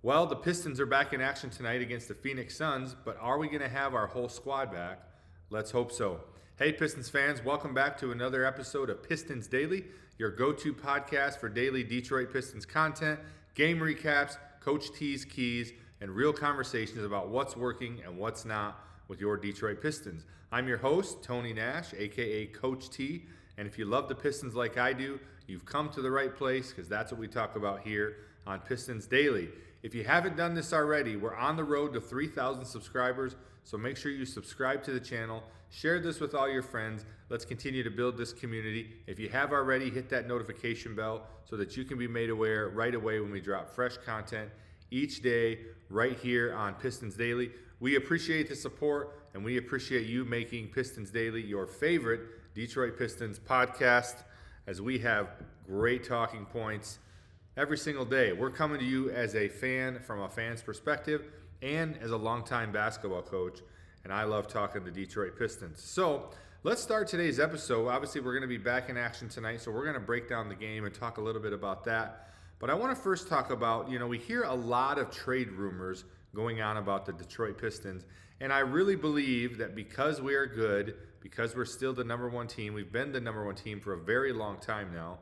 Well, the Pistons are back in action tonight against the Phoenix Suns, but are we going to have our whole squad back? Let's hope so. Hey, Pistons fans, welcome back to another episode of Pistons Daily, your go to podcast for daily Detroit Pistons content, game recaps, Coach T's keys, and real conversations about what's working and what's not with your Detroit Pistons. I'm your host, Tony Nash, aka Coach T, and if you love the Pistons like I do, you've come to the right place because that's what we talk about here on Pistons Daily. If you haven't done this already, we're on the road to 3,000 subscribers, so make sure you subscribe to the channel, share this with all your friends. Let's continue to build this community. If you have already, hit that notification bell so that you can be made aware right away when we drop fresh content each day right here on Pistons Daily. We appreciate the support, and we appreciate you making Pistons Daily your favorite Detroit Pistons podcast, as we have great talking points every single day. We're coming to you as a fan from a fan's perspective and as a longtime basketball coach, and I love talking to Detroit Pistons. So let's start today's episode. Obviously, we're going to be back in action tonight, so we're going to break down the game and talk a little bit about that. But I want to first talk about, we hear a lot of trade rumors going on about the Detroit Pistons, and I really believe that because we are good, because we're still the number one team, we've been the number one team for a very long time now,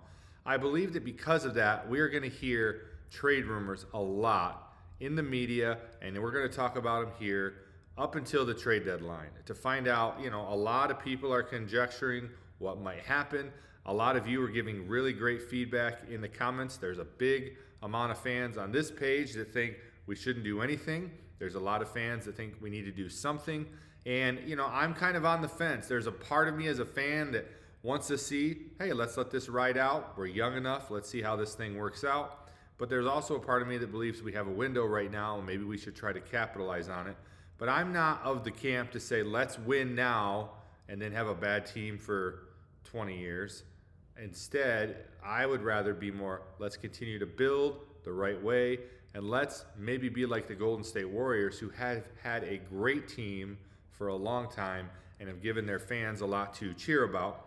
I believe that because of that, we are going to hear trade rumors a lot in the media, and we're going to talk about them here up until the trade deadline to find out, a lot of people are conjecturing what might happen. A lot of you are giving really great feedback in the comments. There's a big amount of fans on this page that think we shouldn't do anything. There's a lot of fans that think we need to do something. And, I'm kind of on the fence. There's a part of me as a fan that wants to see, hey, let's let this ride out. We're young enough. Let's see how this thing works out. But there's also a part of me that believes we have a window right now and maybe we should try to capitalize on it. But I'm not of the camp to say, let's win now and then have a bad team for 20 years. Instead, I would rather be more, let's continue to build the right way, and let's maybe be like the Golden State Warriors, who have had a great team for a long time and have given their fans a lot to cheer about.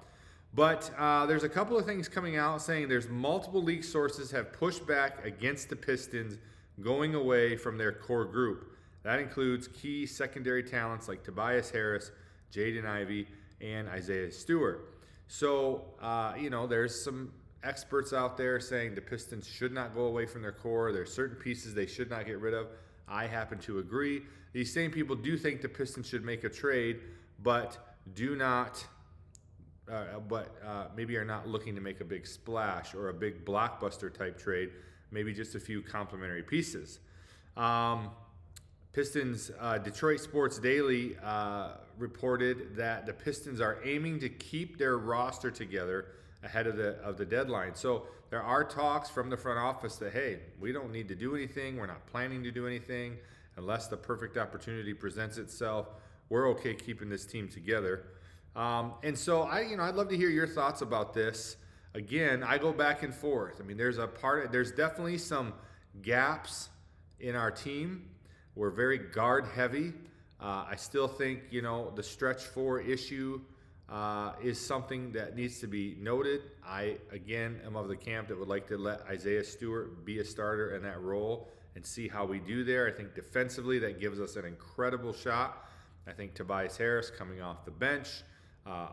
But there's a couple of things coming out saying there's multiple league sources have pushed back against the Pistons going away from their core group. That includes key secondary talents like Tobias Harris, Jaden Ivey, and Isaiah Stewart. So, there's some experts out there saying the Pistons should not go away from their core. There's certain pieces they should not get rid of. I happen to agree. These same people do think the Pistons should make a trade, but do not... maybe are not looking to make a big splash or a big blockbuster type trade, maybe just a few complementary pieces. Pistons Detroit Sports Daily reported that the Pistons are aiming to keep their roster together ahead of the deadline. So there are talks from the front office that, hey, we don't need to do anything. We're not planning to do anything unless the perfect opportunity presents itself. We're okay keeping this team together. And so I'd love to hear your thoughts about this. Again, I go back and forth. I mean, there's definitely some gaps in our team. We're very guard heavy. I still think, the stretch four issue is something that needs to be noted. I, again, am of the camp that would like to let Isaiah Stewart be a starter in that role and see how we do there. I think defensively that gives us an incredible shot. I think Tobias Harris coming off the bench,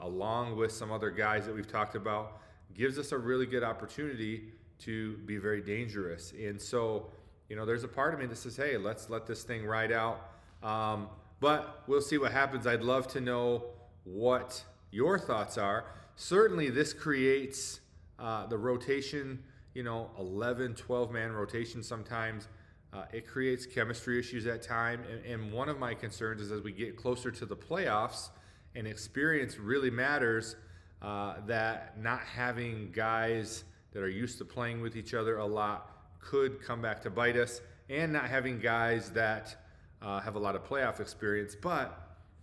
along with some other guys that we've talked about, gives us a really good opportunity to be very dangerous. And so, there's a part of me that says, hey, let's let this thing ride out. But we'll see what happens. I'd love to know what your thoughts are. Certainly this creates the rotation, 11, 12-man rotation sometimes. It creates chemistry issues at time. And one of my concerns is as we get closer to the playoffs, and experience really matters, that not having guys that are used to playing with each other a lot could come back to bite us, and not having guys that have a lot of playoff experience. But,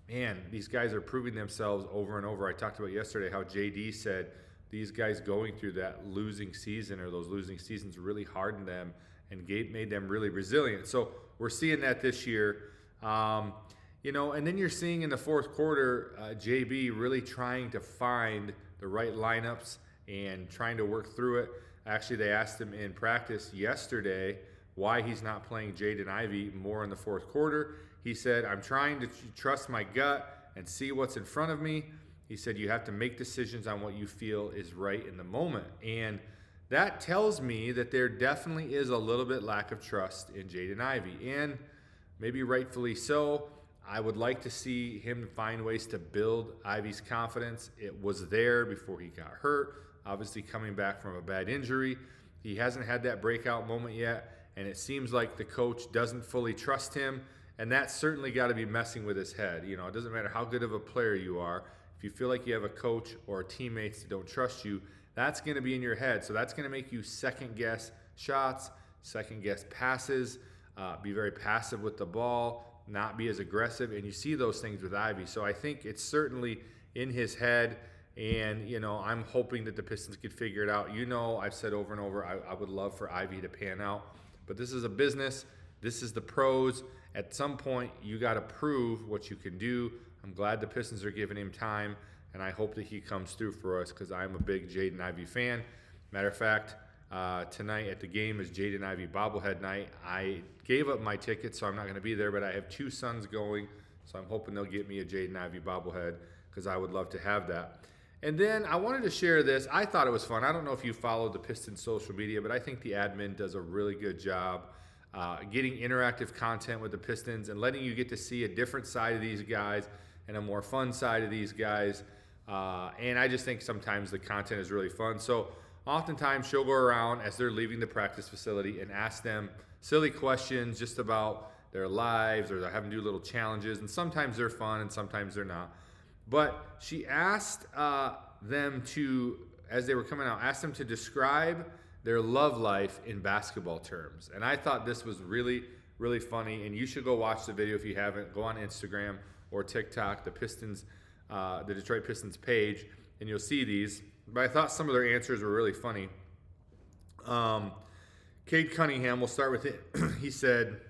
man, these guys are proving themselves over and over. I talked about yesterday how JD said these guys going through that losing season or those losing seasons really hardened them and made them really resilient. So we're seeing that this year. And then you're seeing in the fourth quarter, JB really trying to find the right lineups and trying to work through it. Actually, they asked him in practice yesterday why he's not playing Jaden Ivey more in the fourth quarter. He said, I'm trying to trust my gut and see what's in front of me. He said, you have to make decisions on what you feel is right in the moment. And that tells me that there definitely is a little bit lack of trust in Jaden Ivey, and maybe rightfully so. I would like to see him find ways to build Ivey's confidence. It was there before he got hurt, obviously coming back from a bad injury. He hasn't had that breakout moment yet, and it seems like the coach doesn't fully trust him, and that's certainly got to be messing with his head. You know, it doesn't matter how good of a player you are. If you feel like you have a coach or teammates that don't trust you, that's going to be in your head. So that's going to make you second-guess shots, second-guess passes, be very passive with the ball, not be as aggressive. And you see those things with Ivey. So I think it's certainly in his head. And, you know, I'm hoping that the Pistons could figure it out. You know, I've said over and over, I would love for Ivey to pan out. But this is a business. This is the pros. At some point, you got to prove what you can do. I'm glad the Pistons are giving him time, and I hope that he comes through for us because I'm a big Jaden Ivey fan. Matter of fact, tonight at the game is Jaden Ivey bobblehead night. I gave up my ticket, so I'm not going to be there, but I have two sons going, so I'm hoping they'll get me a Jaden Ivey bobblehead because I would love to have that. And then I wanted to share this. I thought it was fun. I don't know if you follow the Pistons social media, but I think the admin does a really good job getting interactive content with the Pistons and letting you get to see a different side of these guys and a more fun side of these guys. And I just think sometimes the content is really fun. So oftentimes she'll go around as they're leaving the practice facility and ask them silly questions just about their lives, or they're having to do little challenges. And sometimes they're fun and sometimes they're not. But she asked them to, as they were coming out, asked them to describe their love life in basketball terms. And I thought this was really, really funny. And you should go watch the video if you haven't. Go on Instagram or TikTok, the Pistons, the Detroit Pistons page, and you'll see these. But I thought some of their answers were really funny. Cade Cunningham, we'll start with it. He said,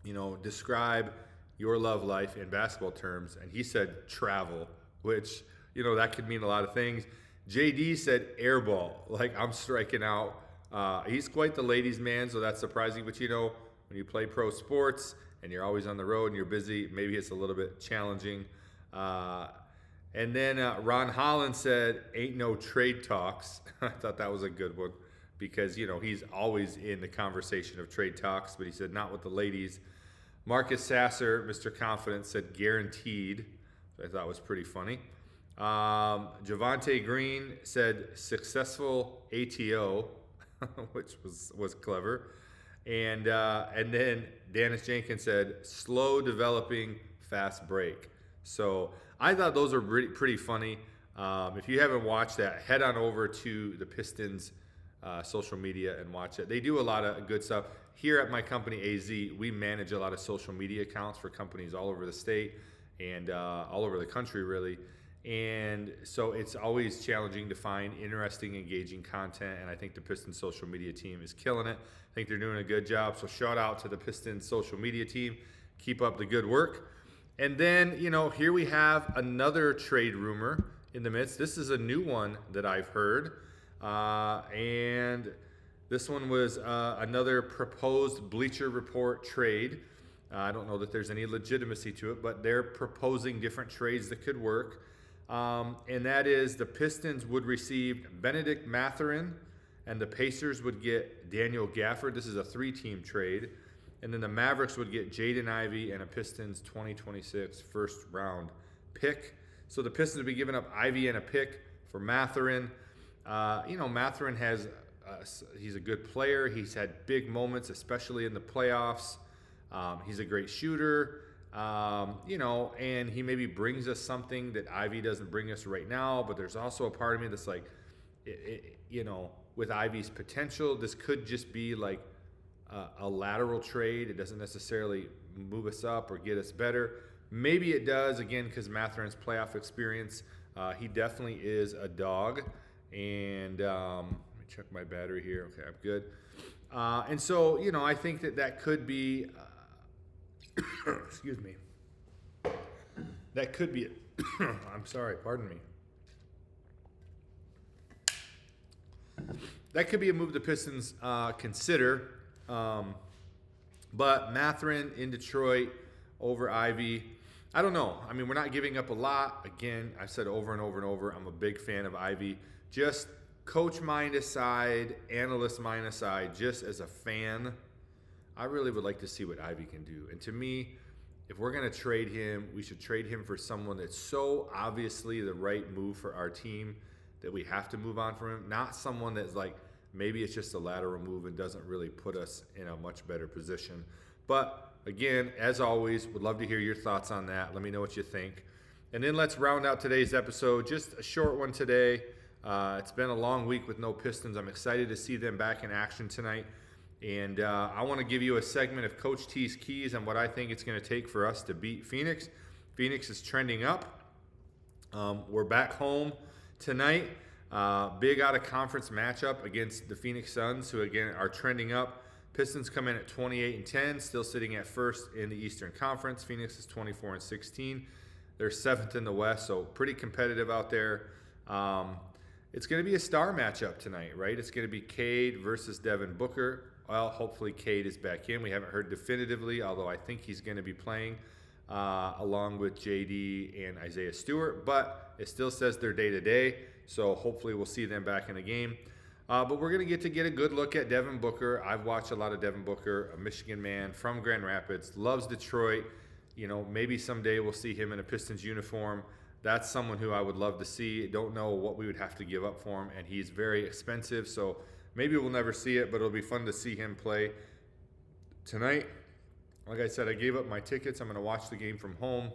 you know, describe your love life in basketball terms. And he said travel, which, you know, that could mean a lot of things. JD said airball, like I'm striking out. He's quite the ladies' man, so that's surprising. But, you know, when you play pro sports and you're always on the road and you're busy, maybe it's a little bit challenging. And then Ron Holland said, ain't no trade talks. I thought that was a good one because, you know, he's always in the conversation of trade talks, but he said not with the ladies. Marcus Sasser, Mr. Confident, said guaranteed, which I thought was pretty funny. Javonte Green said successful ATO, which was clever. And then Dennis Jenkins said slow developing fast break. So I thought those were pretty funny. If you haven't watched that, head on over to the Pistons social media and watch it. They do a lot of good stuff. Here at my company, AZ, we manage a lot of social media accounts for companies all over the state and all over the country, really. And so it's always challenging to find interesting, engaging content, and I think the Pistons social media team is killing it. I think they're doing a good job, so shout out to the Pistons social media team. Keep up the good work. And then, you know, here we have another trade rumor in the midst. This is a new one that I've heard, and this one was another proposed Bleacher Report trade. I don't know that there's any legitimacy to it, but they're proposing different trades that could work. And that is the Pistons would receive Benedict Mathurin, and the Pacers would get Daniel Gafford. This is a 3-team trade. And then the Mavericks would get Jaden Ivey and a Pistons 2026 first-round pick. So the Pistons would be giving up Ivey and a pick for Mathurin. You know, Mathurin has he's a good player. He's had big moments, especially in the playoffs. He's a great shooter. You know, and he maybe brings us something that Ivey doesn't bring us right now, but there's also a part of me that's like, you know, with Ivey's potential, this could just be like a lateral trade. It doesn't necessarily move us up or get us better. Maybe it does, again, because Mathurin's playoff experience. He definitely is a dog. And let me check my battery here. Okay, I'm good. And so, you know, I think that could be... excuse me. That could be it. I'm sorry, pardon me. That could be a move the Pistons consider. But Matherin in Detroit over Ivy, I don't know. I mean, we're not giving up a lot. Again, I've said over and over and over, I'm a big fan of Ivy. Just coach mind aside, analyst mind aside, just as a fan, I really would like to see what Ivy can do. And to me, if we're going to trade him, we should trade him for someone that's so obviously the right move for our team that we have to move on from him. Not someone that's like, maybe it's just a lateral move and doesn't really put us in a much better position. But again, as always, would love to hear your thoughts on that. Let me know what you think. And then let's round out today's episode. Just a short one today. It's been a long week with no Pistons. I'm excited to see them back in action tonight. And I want to give you a segment of Coach T's keys on what I think it's going to take for us to beat Phoenix. Phoenix is trending up. We're back home tonight. Big out-of-conference matchup against the Phoenix Suns, who, again, are trending up. Pistons come in at 28-10, still sitting at first in the Eastern Conference. Phoenix is 24-16. They're seventh in the West, so pretty competitive out there. It's going to be a star matchup tonight, right? It's going to be Cade versus Devin Booker. Well, hopefully Cade is back in. We haven't heard definitively, although I think he's going to be playing along with JD and Isaiah Stewart. But it still says they're day-to-day, so hopefully we'll see them back in the game. But we're going to get a good look at Devin Booker. I've watched a lot of Devin Booker, a Michigan man from Grand Rapids, loves Detroit. You know, maybe someday we'll see him in a Pistons uniform. That's someone who I would love to see. Don't know what we would have to give up for him, and he's very expensive, so maybe we'll never see it, but it'll be fun to see him play tonight. Like I said, I gave up my tickets. I'm going to watch the game from home.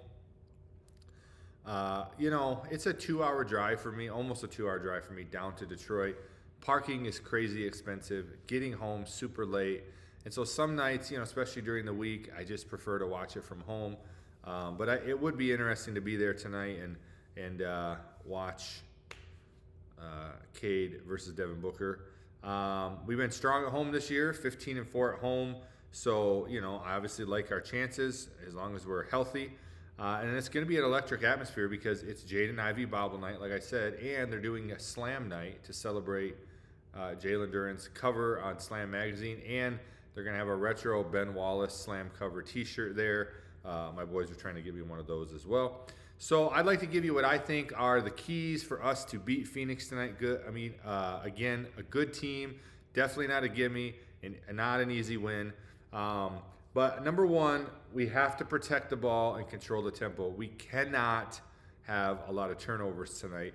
You know, it's a 2-hour drive for me, almost a 2-hour drive for me down to Detroit. Parking is crazy expensive. Getting home super late. And so some nights, you know, especially during the week, I just prefer to watch it from home. But it would be interesting to be there tonight and watch Cade versus Devin Booker. We've been strong at home this year, 15-4 at home. So, you know, I obviously like our chances as long as we're healthy. And it's going to be an electric atmosphere because it's Jaden Ivey Bobble night, like I said, and they're doing a slam night to celebrate Jalen Duren's cover on Slam Magazine, and they're going to have a retro Ben Wallace Slam cover t-shirt there. My boys are trying to give me one of those as well. So I'd like to give you what I think are the keys for us to beat Phoenix tonight. Again, a good team, definitely not a gimme, and not an easy win. But number one, we have to protect the ball and control the tempo. We cannot have a lot of turnovers tonight.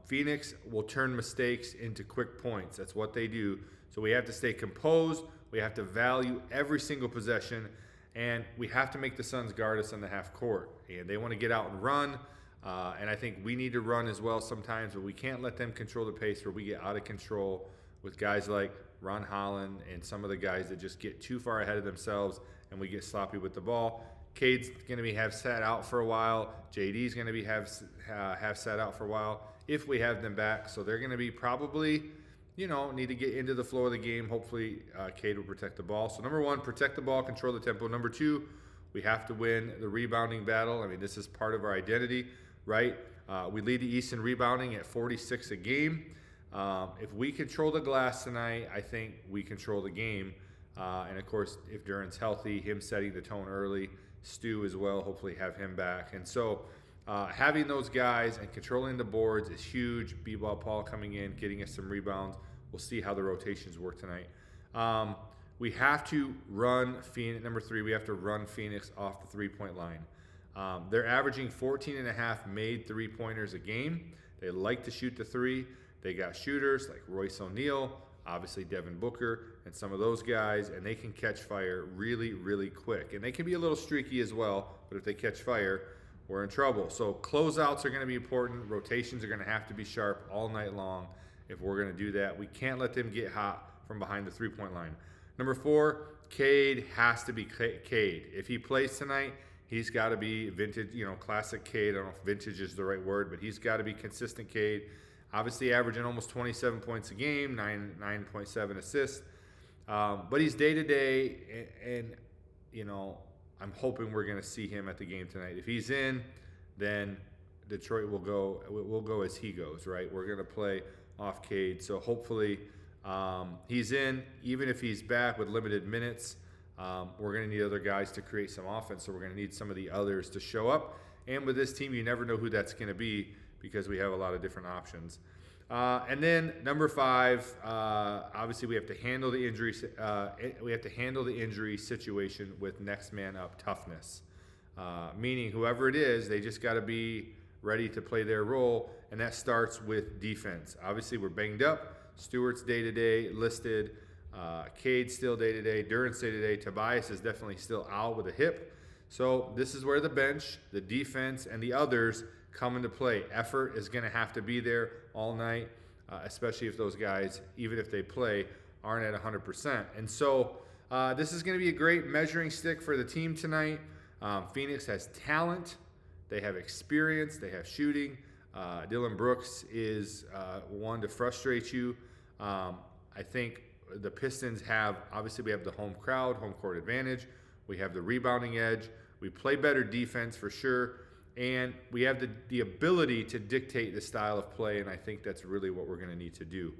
Phoenix will turn mistakes into quick points. That's what they do. So we have to stay composed. We have to value every single possession. And we have to make the Suns guard us on the half court. And they want to get out and run. And I think we need to run as well sometimes. But we can't let them control the pace where we get out of control with guys like Ron Holland and some of the guys that just get too far ahead of themselves and we get sloppy with the ball. Cade's going to have sat out for a while. JD's going to have sat out for a while if we have them back. So they're going to be probably, you know, need to get into the flow of the game. Hopefully Cade will protect the ball. So number one, protect the ball, control the tempo. Number two, we have to win the rebounding battle. I mean, this is part of our identity, right? We lead the East in rebounding at 46 a game. If we control the glass tonight, I think we control the game. And, of course, if Duren's healthy, him setting the tone early, Stu as well, hopefully have him back. And so having those guys and controlling the boards is huge. B-Ball Paul coming in, getting us some rebounds. We'll see how the rotations work tonight. We have to run Phoenix. Number three, we have to run Phoenix off the three-point line. They're averaging 14.5 made three-pointers a game. They like to shoot the three. They got shooters like Royce O'Neal, obviously Devin Booker, and some of those guys, and they can catch fire really, really quick. And they can be a little streaky as well, but if they catch fire, we're in trouble. So closeouts are going to be important. Rotations are going to have to be sharp all night long if we're going to do that. We can't let them get hot from behind the three-point line. Number four, Cade has to be Cade. If he plays tonight, he's got to be vintage, you know, classic Cade. I don't know if vintage is the right word, but he's got to be consistent Cade. Obviously averaging almost 27 points a game, 9.7 assists. But he's day-to-day, and, you know, I'm hoping we're going to see him at the game tonight. If he's in, then Detroit will go as he goes, right? We're going to play off Cade. So hopefully he's in, even if he's back with limited minutes. we're going to need other guys to create some offense, so we're going to need some of the others to show up. And with this team, you never know who that's going to be because we have a lot of different options. And then number 5, obviously we have to handle the injury. We have to handle the injury situation with next man up toughness, meaning whoever it is, they just got to be ready to play their role, and that starts with defense. Obviously, we're banged up. Stewart's day-to-day listed. Cade's still day-to-day. Durant's day-to-day. Tobias is definitely still out with a hip. So this is where the bench, the defense, and the others come into play. Effort is going to have to be there all night, especially if those guys, even if they play, aren't at 100%. And so this is going to be a great measuring stick for the team tonight. Phoenix has talent. They have experience. They have shooting. Dylan Brooks is one to frustrate you. I think the Pistons have, obviously we have the home crowd, home court advantage. We have the rebounding edge. We play better defense for sure. And we have the ability to dictate the style of play, and I think that's really what we're going to need to do.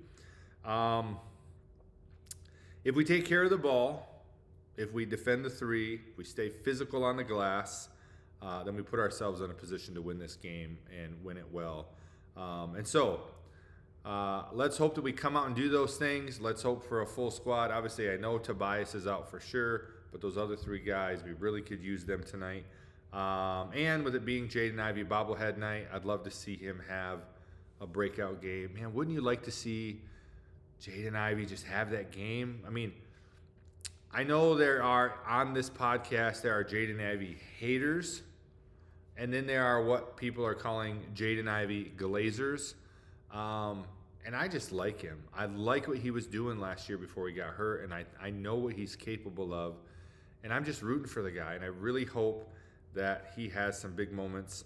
If we take care of the ball, if we defend the 3, we stay physical on the glass, then we put ourselves in a position to win this game and win it well. Let's hope that we come out and do those things. Let's hope for a full squad. Obviously, I know Tobias is out for sure, but those other 3 guys, we really could use them tonight. And with it being Jaden Ivey bobblehead night, I'd love to see him have a breakout game. Man, wouldn't you like to see Jaden Ivey just have that game? I mean, I know there are, on this podcast, there are Jaden Ivey haters, and then there are what people are calling Jaden Ivey glazers. And I just like him. I like what he was doing last year before he got hurt, and I know what he's capable of. And I'm just rooting for the guy, and I really hope that he has some big moments,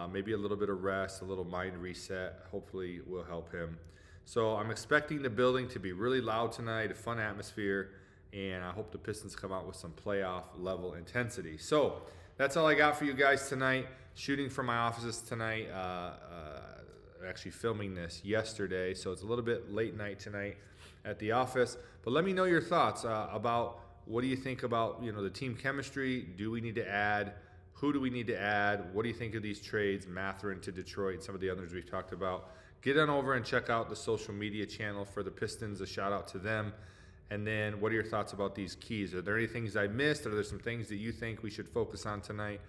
maybe a little bit of rest, a little mind reset, hopefully will help him. So I'm expecting the building to be really loud tonight, a fun atmosphere, and I hope the Pistons come out with some playoff level intensity. So that's all I got for you guys tonight. Shooting from my offices tonight, actually filming this yesterday, so it's a little bit late night tonight at the office. But let me know your thoughts about what do you think about the team chemistry? Do we need to add? Who do we need to add? What do you think of these trades, Mathurin to Detroit, and some of the others we've talked about? Get on over and check out the social media channel for the Pistons, a shout out to them. And then what are your thoughts about these keys? Are there any things I missed? Are there some things that you think we should focus on tonight?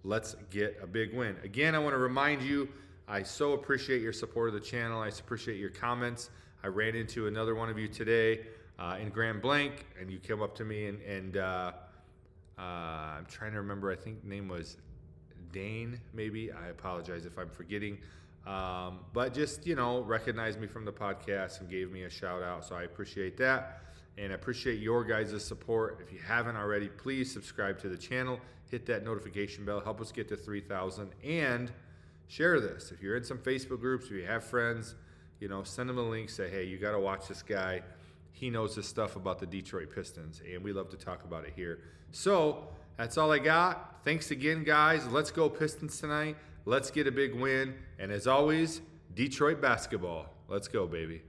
Let's get a big win. Again, I want to remind you, I so appreciate your support of the channel. I appreciate your comments. I ran into another one of you today in Grand Blanc, and you came up to me and I'm trying to remember, I think the name was Dane, maybe. I apologize if I'm forgetting. But just, recognized me from the podcast and gave me a shout out. So I appreciate that. And I appreciate your guys' support. If you haven't already, please subscribe to the channel. Hit that notification bell. Help us get to 3,000. And share this. If you're in some Facebook groups, if you have friends, send them a link. Say, hey, you got to watch this guy. He knows his stuff about the Detroit Pistons, and we love to talk about it here. So that's all I got. Thanks again, guys. Let's go Pistons tonight. Let's get a big win. And as always, Detroit basketball. Let's go, baby.